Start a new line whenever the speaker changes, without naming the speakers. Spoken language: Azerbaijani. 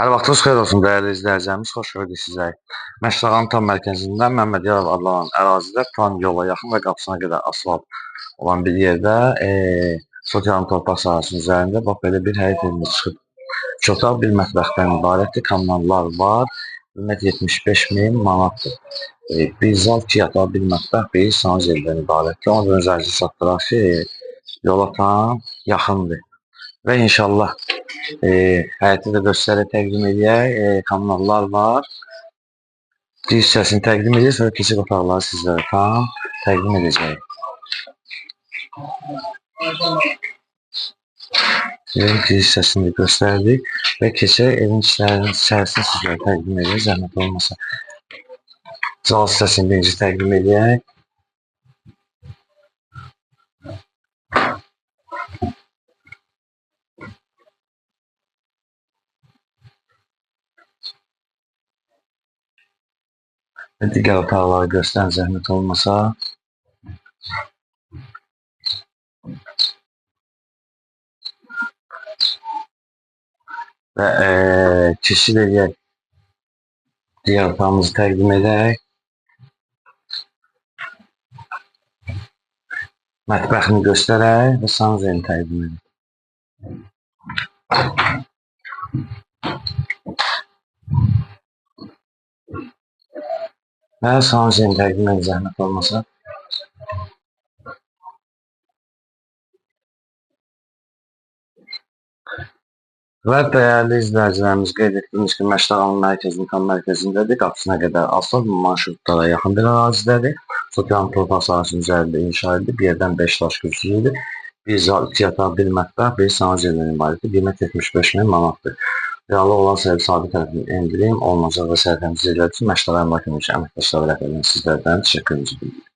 Hər vaxtınız xeyir olsun dəyərli izləyicilərimiz, xoş gördük sizə. Məşləğanın tam mərkəzindən Məmməd Yarov adlanan ərazidə tam yola yaxın və qapısına qədər asfalt olan bir yerdə sosial torpaq sahəsinin üzərində bax belə bir həyət evinə çıxıb. 2 otaq bir mətbəxdən ibarətdir, kommunallar var, qiymət 75.000 manatdır. Bir zal, 2 yatağı, bir mətbəx, bir sanuzəldən ibarətdir. Ona görə zərci çatdıraq ki, yola tam yaxındır. Və inşallah həyəti də göstərib təqdim edək. Kommunallar var. Bir hissəsini təqdim edək, sonra keçid otaqları sizlərə tam təqdim edəcək. Evin bir hissəsini də göstərdik və keçək evin içərisini sizlərə təqdim edək. Zəhmət olmasa zal hissəsini birinci təqdim edək. Digər otaqları göstərin zəhmət olmasa. Və keçid edək. Digər otağımızı təqdim edək. Mətbəxini göstərək və sanuzəlini təqdim edək. Və sanuzəlini təqdim edək zəhmət olmasa. Və dəyərli izləyicilərimiz, qeyd etdiyimiz ki, Məşləğanın mərkəzinin tam mərkəzindədir. Qapısına qədər asfalt marşrutlara yaxın bir ərazidədir. Sosial torpaq sahəsinin üzərində inşa edilib. Bir yerdən 5 daş kürsüsüdür. Bir zal, 2 yataq, bir mətbəx, bir sanuzəldən ibarətdir. Qiymət 75.000 manatdır. Reallı olan səbəbi sabit tərəfindən endirim olunacaq və səhifəmizi izlədiyiniz üçün Məşləğan mərkəzinin əməkdaşları rəhbərindən sizlərdən təşəkkürümüzü bildiririk.